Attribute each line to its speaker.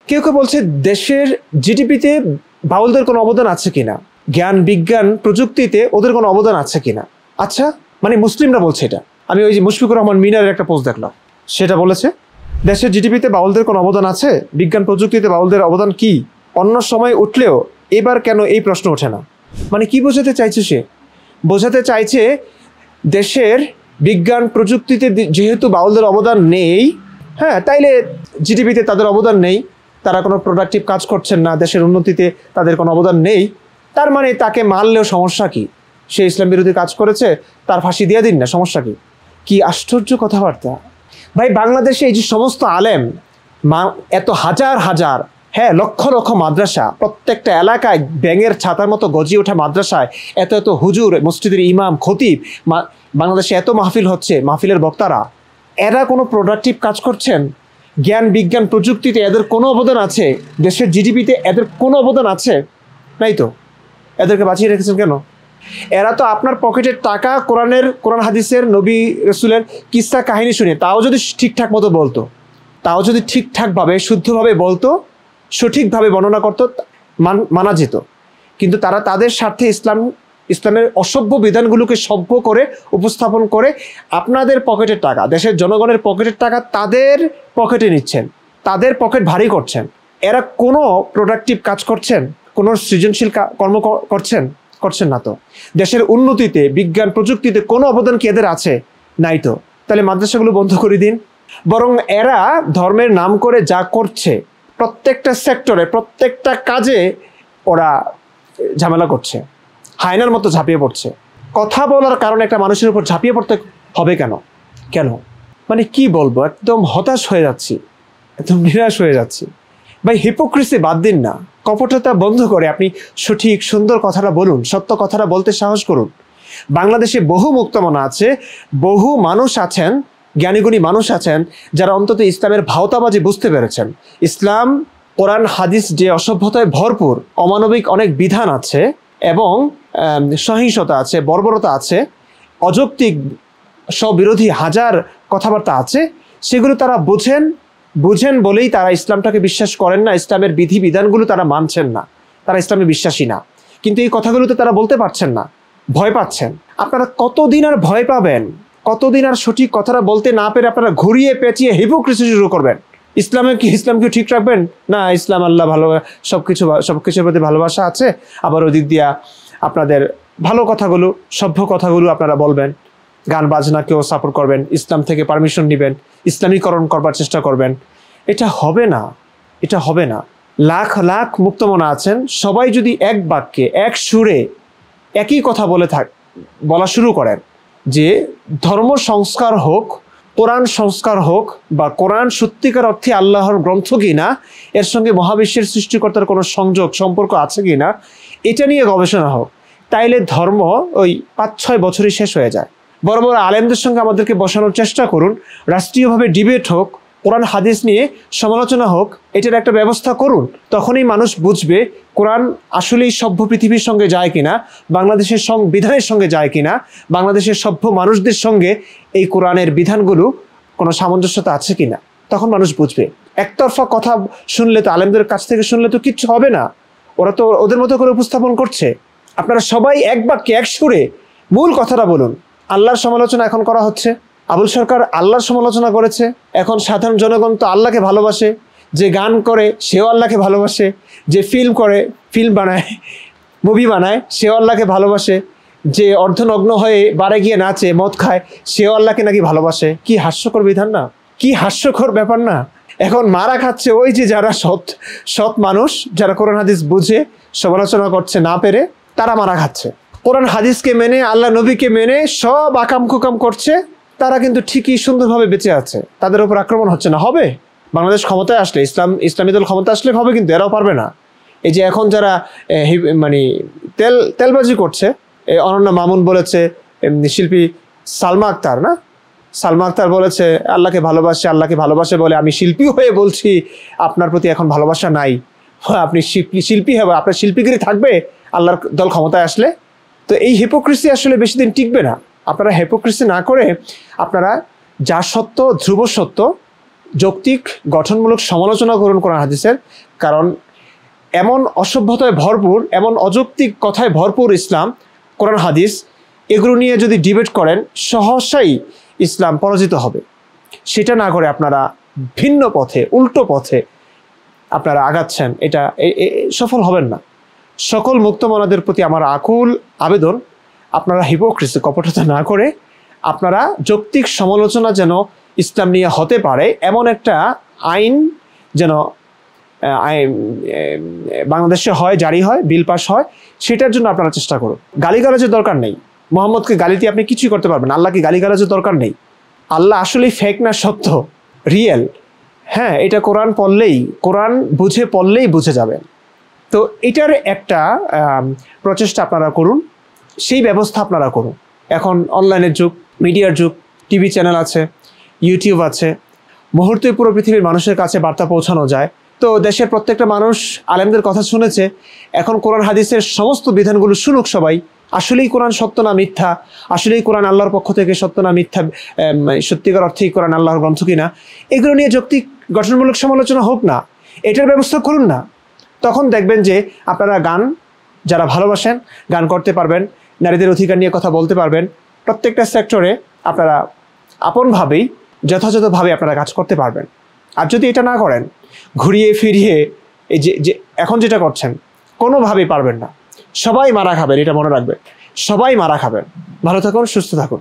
Speaker 1: কেউ কেউ বলছে দেশের জিডিপিতে বাউলদের কোনো অবদান আছে কিনা, জ্ঞান বিজ্ঞান প্রযুক্তিতে ওদের কোনো অবদান আছে কিনা। আচ্ছা, মানে মুসলিমরা বলছে এটা। আমি ওই যে মুশফিকুর রহমান মিনারের একটা পোস্ট দেখলাম, সেটা বলেছে দেশের জিডিপিতে বাউলদের কোনো অবদান আছে, বিজ্ঞান প্রযুক্তিতে বাউলদের অবদান কি, অন্য সময় উঠলেও এবার কেন এই প্রশ্ন ওঠে না। মানে কি বোঝাতে চাইছে সে? বোঝাতে চাইছে দেশের বিজ্ঞান প্রযুক্তিতে যেহেতু বাউলদের অবদান নেই, হ্যাঁ, তাইলে জিডিপিতে তাদের অবদান নেই, তারা কোনো প্রোডাক্টিভ কাজ করছেন না, দেশের উন্নতিতে তাদের কোনো অবদান নেই, তার মানে তাকে মারলেও সমস্যা কি? সে ইসলাম বিরোধী কাজ করেছে, তার ফাঁসি দিয়ে দিন না, সমস্যা কি? কি আশ্চর্য কথাবার্তা ভাই। বাংলাদেশে এই যে সমস্ত আলেম, এত হাজার হাজার, হ্যাঁ, লক্ষ লক্ষ মাদ্রাসা, প্রত্যেকটা এলাকায় ব্যাঙের ছাতার মতো গজিয়ে ওঠা মাদ্রাসায় এত এত হুজুর, মসজিদের ইমাম, খতিব, বাংলাদেশে এত মাহফিল হচ্ছে, মাহফিলের বক্তারা, এরা কোনো প্রোডাক্টিভ কাজ করছেন? জ্ঞান বিজ্ঞান প্রযুক্তিতে এদের কোনো অবদান আছে? দেশের জিডিপিতে এদের কোনো অবদান আছে? নাই তো। এদেরকে বাঁচিয়ে রেখেছেন কেন? এরা তো আপনার পকেটের টাকা কোরআন হাদিসের নবী রসুলের কিস্সা কাহিনী শুনে, তাও যদি ঠিকঠাক মতো বলতো, তাও যদি ঠিকঠাকভাবে শুদ্ধভাবে বলতো, সঠিকভাবে বর্ণনা করতো, মানা যেত। কিন্তু তারা তাদের স্বার্থে ইসলামের অসভ্য বিধানগুলোকে সভ্য করে উপস্থাপন করে আপনাদের পকেটের টাকা, দেশের জনগণের পকেটের টাকা তাদের পকেটে নিচ্ছেন, তাদের পকেট ভারী করছেন। এরা কোনো প্রোডাক্টিভ কাজ করছেন? কোনো সৃজনশীল কর্ম করছেন না তো। দেশের উন্নতিতে বিজ্ঞান প্রযুক্তিতে কোনো অবদান কি এদের আছে? নাই তো। তাহলে মাদ্রাসাগুলো বন্ধ করে দিন। বরং এরা ধর্মের নাম করে যা করছে, প্রত্যেকটা সেক্টরে প্রত্যেকটা কাজে ওরা ঝামেলা করছে, হায়নার মতো ঝাঁপিয়ে পড়ছে। কথা বলার কারণে একটা মানুষের উপর ঝাঁপিয়ে পড়তে হবে কেন? মানে কি বলবো, একদম হতাশ হয়ে যাচ্ছি, একদম নিরাশ হয়ে যাচ্ছি ভাই। হিপোক্রিসি বাদ দিন না, কপটতা বন্ধ করে আপনি সঠিক সুন্দর কথাটা বলুন, সত্য কথাটা বলতে সাহস করুন। বাংলাদেশে বহু মুক্তমনা আছে, বহু মানুষ আছেন, জ্ঞানীগুণী মানুষ আছেন, যারা অন্তত ইসলামের ভাওতাবাজি বুঝতে পেরেছেন। ইসলাম, কোরআন হাদিস যে অসভ্যতায় ভরপুর, অমানবিক অনেক বিধান আছে এবং সহিংসতা আছে, বর্বরতা আছে, অযৌক্তিক স্ববিরোধী হাজার কথাবার্তা আছে, সেগুলো তারা বুঝেন বলেই তারা ইসলামটাকে বিশ্বাস করেন না, ইসলামের বিধি বিধানগুলো তারা মানছেন না, তারা ইসলামে বিশ্বাসী না। কিন্তু এই কথাগুলো তো তারা বলতে পারছেন না, ভয় পাচ্ছেন। আপনারা কতদিন আর ভয় পাবেন? কতদিন আর সঠিক কথাটা বলতে না পেরে আপনারা ঘুরিয়ে পেঁচিয়ে হিপোক্রিসি শুরু করবেন? ইসলামকে ঠিক রাখবেন না, ইসলাম আল্লাহ ভালো, সবকিছুর প্রতি ভালোবাসা আছে, আবার ওদিক দিয়া আপনাদের ভালো কথাগুলো, সভ্য কথাগুলো আপনারা বলবেন, গান বাজনাকেও সাপোর্ট করবেন, ইসলাম থেকে পারমিশন নেবেন, ইসলামীকরণ করবার চেষ্টা করবেন। এটা হবে না। লাখ লাখ মুক্তমনা আছেন, সবাই যদি এক বাক্যে এক সুরে একই কথা বলা শুরু করেন যে ধর্ম সংস্কার হোক, কোরআন সংস্কার হোক, বা কোরআন সত্যিকার অর্থে আল্লাহর গ্রন্থ কিনা, এর সঙ্গে মহাবিশ্বের সৃষ্টিকর্তার কোনো সম্পর্ক আছে কিনা, এটা নিয়ে গবেষণা হোক, তাইলে ধর্ম ওই 5-6 বছরই শেষ হয়ে যায়। বড় বড় আলেমদের সঙ্গে আমাদেরকে বসানোর চেষ্টা করুন, রাষ্ট্রীয়ভাবে ডিবেট হোক, কোরআন হাদিস নিয়ে সমালোচনা হোক, এটার একটা ব্যবস্থা করুন। তখনই মানুষ বুঝবে কোরআন আসলেই সভ্য পৃথিবীর সঙ্গে যায় কিনা, বাংলাদেশের সংবিধানের সঙ্গে যায় কিনা, বাংলাদেশের সভ্য মানুষদের সঙ্গে এই কোরআনের বিধানগুলো কোনো সামঞ্জস্যতা আছে কিনা। তখন মানুষ বুঝবে। একতরফা কথা শুনলে তো, আলেমদের কাছ থেকে শুনলে তো কিচ্ছু হবে না। ওরা তো ওদের মতো করে উপস্থাপন করছে। আপনারা সবাই এক বাক্যে এক সুরে মূল কথাটা বলুন। আল্লাহর সমালোচনা এখন করা হচ্ছে, আবুল সরকার আল্লাহর সমালোচনা করেছে। এখন সাধারণ জনগণ তো আল্লাহকে ভালোবাসে, যে গান করে সেও আল্লাহকে ভালোবাসে, যে ফিল্ম বানায়, মুভি বানায়, সেও আল্লাহকে ভালোবাসে, যে অর্ধনগ্ন হয়ে বারে গিয়ে নাচে, মদ খায়, সেও আল্লাহকে নাকি ভালোবাসে। কি হাস্যকর বিধান না? কি হাস্যকর ব্যাপার না? এখন মারা খাচ্ছে ওই যে যারা সৎ মানুষ, যারা কোরআন হাদিস বুঝে সমালোচনা করছে না পেরে, তারা মারা খাচ্ছে। কোরআন হাদিসকে মেনে, আল্লাহ নবীকে মেনে সব আকাম কুকাম করছে, তারা কিন্তু ঠিকই সুন্দরভাবে বেঁচে আছে, তাদের উপর আক্রমণ হচ্ছে না। হবে, বাংলাদেশ ক্ষমতায় আসলে, ইসলামী দল ক্ষমতা আসলে হবে, কিন্তু এরাও পারবে না। এই যে এখন যারা মানে তেলবাজি করছে, অনন্যা মামুন বলেছে, শিল্পী সালমা আক্তার বলেছে আল্লাহকে ভালোবাসে বলে আমি শিল্পী হয়ে বলছি আপনার প্রতি এখন ভালোবাসা নাই। আপনি শিল্পী হবে, আপনার শিল্পীগিরি থাকবে আল্লাহর দল ক্ষমতায় আসলে? তো এই হিপোক্রিসি আসলে বেশি দিন টিকবে না। আপনারা হিপোক্রিসি না করে আপনারা যা সত্য, ধ্রুব সত্য, যৌক্তিক গঠনমূলক সমালোচনা করুন কোরআন হাদিসের, কারণ এমন অসভ্যতায় ভরপুর, এমন অযৌক্তিক কথায় ভরপুর ইসলাম, কোরআন হাদিস, এগুলো নিয়ে যদি ডিবেট করেন সহসাই ইসলাম পরাজিত হবে। সেটা না করে আপনারা ভিন্ন পথে, উল্টো পথে আপনারা আগাচ্ছেন, এটা সফল হবেন না। সকল মুক্তমনাদের প্রতি আমার আকুল আবেদন, আপনারা হিপোক্রিসি, কপটতা না করে আপনারা যৌক্তিক সমালোচনা যেন ইসলাম নিয়ে হতে পারে এমন একটা আইন যেন বাংলাদেশে হয়, জারি হয়, বিল পাস হয়, সেটার জন্য আপনারা চেষ্টা করুন। গালিগালাজের দরকার নেই। মোহাম্মদকে গালি দিয়ে আপনি কিছুই করতে পারবেন। আল্লাহকে গালিগালাজের দরকার নেই। আল্লাহ আসলেই ফেক না সত্য, রিয়েল, হ্যাঁ, এটা কোরআন পড়লেই, কোরআন বুঝে পড়লেই বুঝে যাবেন। তো এটার একটা প্রচেষ্টা আপনারা করুন, সেই ব্যবস্থা আপনারা করুন। এখন অনলাইনের যুগ, মিডিয়ার যুগ, টিভি চ্যানেল আছে, ইউটিউব আছে, মুহূর্তে পুরো পৃথিবীর মানুষের কাছে বার্তা পৌঁছানো যায়। তো দেশের প্রত্যেকটা মানুষ আলেমদের কথা শুনেছে, এখন কোরআন হাদিসের সমস্ত বিধানগুলো শুনুক সবাই। আসলেই কোরআন সত্য না মিথ্যা, আসলেই কোরআন আল্লাহর পক্ষ থেকে সত্য না মিথ্যা, সত্যিকার অর্থেই কোরআন আল্লাহর গ্রন্থ কিনা, এগুলো নিয়ে যৌক্তিক গঠনমূলক সমালোচনা হোক না, এটার ব্যবস্থা করুন না। তখন দেখবেন যে আপনারা গান, যারা ভালোবাসেন গান করতে পারবেন, নারীদের অধিকার নিয়ে কথা বলতে পারবেন, প্রত্যেকটা সেক্টরে আপনারা আপনভাবেই যথাযথভাবে আপনারা কাজ করতে পারবেন। আর যদি এটা না করেন, ঘুরিয়ে ফিরিয়ে এই যে এখন যেটা করছেন, কোনোভাবেই পারবেন না। সবাই মারা খাবেন, এটা মনে রাখবেন, সবাই মারা খাবেন। ভালো থাকুন, সুস্থ থাকুন।